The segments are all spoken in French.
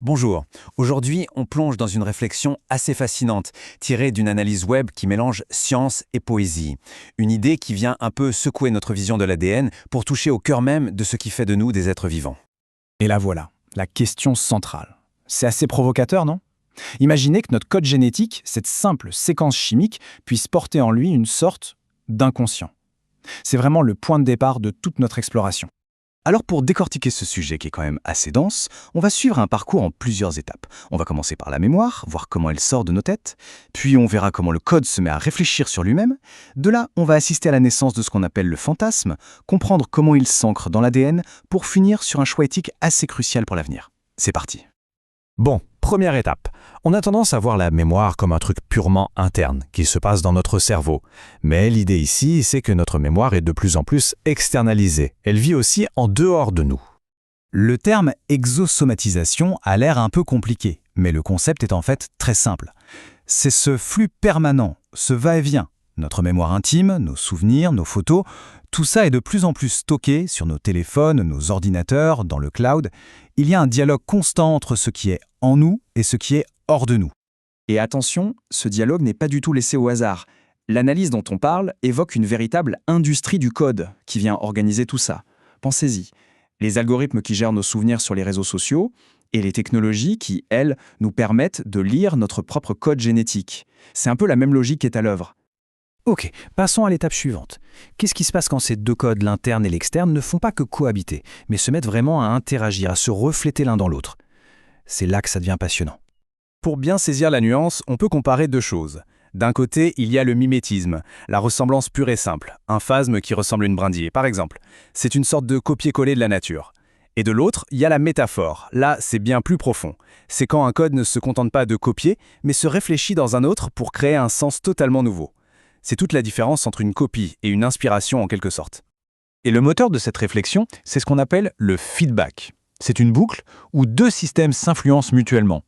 Bonjour. Aujourd'hui, on plonge dans une réflexion assez fascinante, tirée d'une analyse web qui mélange science et poésie. Une idée qui vient un peu secouer notre vision de l'ADN pour toucher au cœur même de ce qui fait de nous des êtres vivants. Et la voilà, la question centrale. C'est assez provocateur, non? Imaginez que notre code génétique, cette simple séquence chimique, puisse porter en lui une sorte d'inconscient. C'est vraiment le point de départ de toute notre exploration. Alors pour décortiquer ce sujet qui est quand même assez dense, on va suivre un parcours en plusieurs étapes. On va commencer par la mémoire, voir comment elle sort de nos têtes, puis on verra comment le code se met à réfléchir sur lui-même. De là, on va assister à la naissance de ce qu'on appelle le fantasme, comprendre comment il s'ancre dans l'ADN, pour finir sur un choix éthique assez crucial pour l'avenir. C'est parti. Bon, première étape. On a tendance à voir la mémoire comme un truc purement interne, qui se passe dans notre cerveau. Mais l'idée ici, c'est que notre mémoire est de plus en plus externalisée. Elle vit aussi en dehors de nous. Le terme exosomatisation a l'air un peu compliqué, mais le concept est en fait très simple. C'est ce flux permanent, ce va-et-vient. Notre mémoire intime, nos souvenirs, nos photos, tout ça est de plus en plus stocké sur nos téléphones, nos ordinateurs, dans le cloud. Il y a un dialogue constant entre ce qui est en nous et ce qui est hors de nous. Et attention, ce dialogue n'est pas du tout laissé au hasard. L'analyse dont on parle évoque une véritable industrie du code qui vient organiser tout ça. Pensez-y. Les algorithmes qui gèrent nos souvenirs sur les réseaux sociaux et les technologies qui, elles, nous permettent de lire notre propre code génétique. C'est un peu la même logique qui est à l'œuvre. Ok, passons à l'étape suivante. Qu'est-ce qui se passe quand ces deux codes, l'interne et l'externe, ne font pas que cohabiter, mais se mettent vraiment à interagir, à se refléter l'un dans l'autre? C'est là que ça devient passionnant. Pour bien saisir la nuance, on peut comparer deux choses. D'un côté, il y a le mimétisme, la ressemblance pure et simple, un phasme qui ressemble à une brindille, par exemple. C'est une sorte de copier-coller de la nature. Et de l'autre, il y a la métaphore. Là, c'est bien plus profond. C'est quand un code ne se contente pas de copier, mais se réfléchit dans un autre pour créer un sens totalement nouveau. C'est toute la différence entre une copie et une inspiration en quelque sorte. Et le moteur de cette réflexion, c'est ce qu'on appelle le feedback. C'est une boucle où deux systèmes s'influencent mutuellement.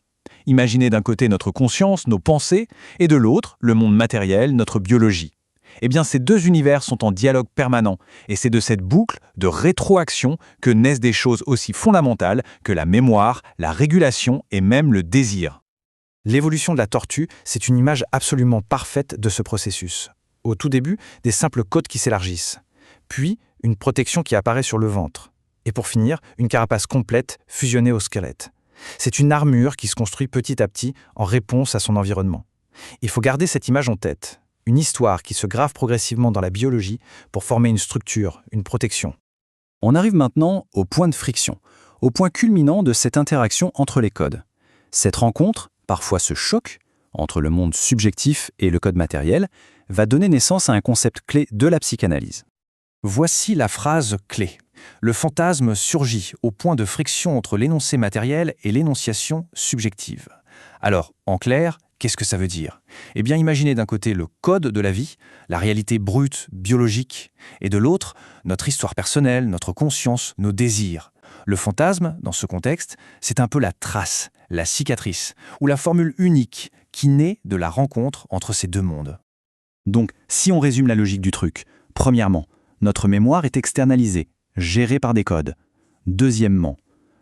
Imaginez d'un côté notre conscience, nos pensées, et de l'autre, le monde matériel, notre biologie. Eh bien, ces deux univers sont en dialogue permanent, et c'est de cette boucle de rétroaction que naissent des choses aussi fondamentales que la mémoire, la régulation et même le désir. L'évolution de la tortue, c'est une image absolument parfaite de ce processus. Au tout début, des simples côtes qui s'élargissent. Puis, une protection qui apparaît sur le ventre. Et pour finir, une carapace complète fusionnée au squelette. C'est une armure qui se construit petit à petit en réponse à son environnement. Il faut garder cette image en tête. Une histoire qui se grave progressivement dans la biologie pour former une structure, une protection. On arrive maintenant au point de friction, au point culminant de cette interaction entre les codes. Cette rencontre, parfois ce choc, entre le monde subjectif et le code matériel, va donner naissance à un concept clé de la psychanalyse. Voici la phrase clé. Le fantasme surgit au point de friction entre l'énoncé matériel et l'énonciation subjective. Alors, en clair, qu'est-ce que ça veut dire? Eh bien, imaginez d'un côté le code de la vie, la réalité brute, biologique, et de l'autre, notre histoire personnelle, notre conscience, nos désirs. Le fantasme, dans ce contexte, c'est un peu la trace, la cicatrice, ou la formule unique qui naît de la rencontre entre ces deux mondes. Donc, si on résume la logique du truc, premièrement, notre mémoire est externalisée, gérée par des codes. Deuxièmement,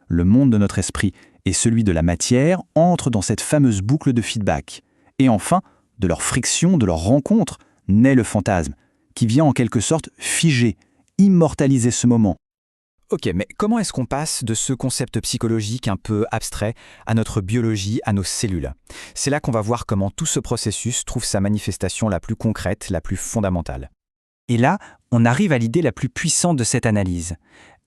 le monde de notre esprit et celui de la matière entrent dans cette fameuse boucle de feedback. Et enfin, de leur friction, de leur rencontre, naît le fantasme, qui vient en quelque sorte figer, immortaliser ce moment. Ok, mais comment est-ce qu'on passe de ce concept psychologique un peu abstrait à notre biologie, à nos cellules? C'est là qu'on va voir comment tout ce processus trouve sa manifestation la plus concrète, la plus fondamentale. Et là, on arrive à l'idée la plus puissante de cette analyse.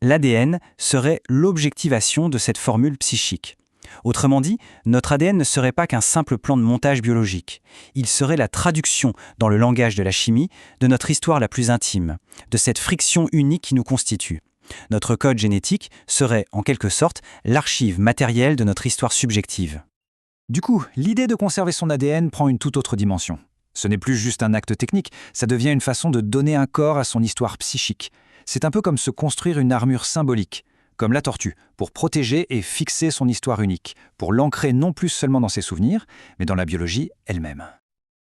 L'ADN serait l'objectivation de cette formule psychique. Autrement dit, notre ADN ne serait pas qu'un simple plan de montage biologique. Il serait la traduction, dans le langage de la chimie, de notre histoire la plus intime, de cette friction unique qui nous constitue. Notre code génétique serait, en quelque sorte, l'archive matérielle de notre histoire subjective. Du coup, l'idée de conserver son ADN prend une toute autre dimension. Ce n'est plus juste un acte technique, ça devient une façon de donner un corps à son histoire psychique. C'est un peu comme se construire une armure symbolique, comme la tortue, pour protéger et fixer son histoire unique, pour l'ancrer non plus seulement dans ses souvenirs, mais dans la biologie elle-même.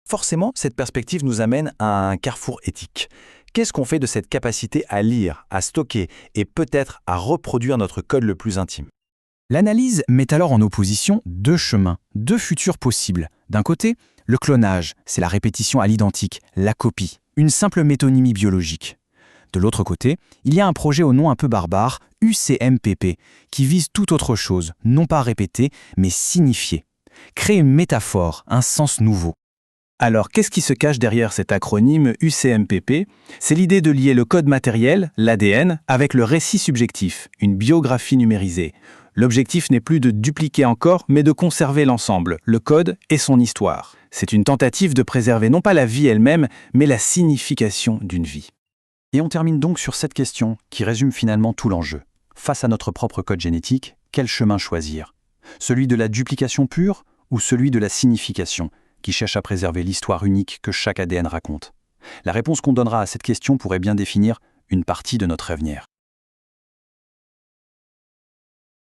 Forcément, cette perspective nous amène à un carrefour éthique. Qu'est-ce qu'on fait de cette capacité à lire, à stocker et peut-être à reproduire notre code le plus intime? L'analyse met alors en opposition deux chemins, deux futurs possibles. D'un côté, le clonage, c'est la répétition à l'identique, la copie, une simple métonymie biologique. De l'autre côté, il y a un projet au nom un peu barbare, UCMPP, qui vise tout autre chose, non pas répéter, mais signifier. Créer une métaphore, un sens nouveau. Alors, qu'est-ce qui se cache derrière cet acronyme UCMPP? C'est l'idée de lier le code matériel, l'ADN, avec le récit subjectif, une biographie numérisée. L'objectif n'est plus de dupliquer encore, mais de conserver l'ensemble, le code et son histoire. C'est une tentative de préserver non pas la vie elle-même, mais la signification d'une vie. Et on termine donc sur cette question qui résume finalement tout l'enjeu. Face à notre propre code génétique, quel chemin choisir? Celui de la duplication pure ou celui de la signification, qui cherche à préserver l'histoire unique que chaque ADN raconte? La réponse qu'on donnera à cette question pourrait bien définir une partie de notre avenir.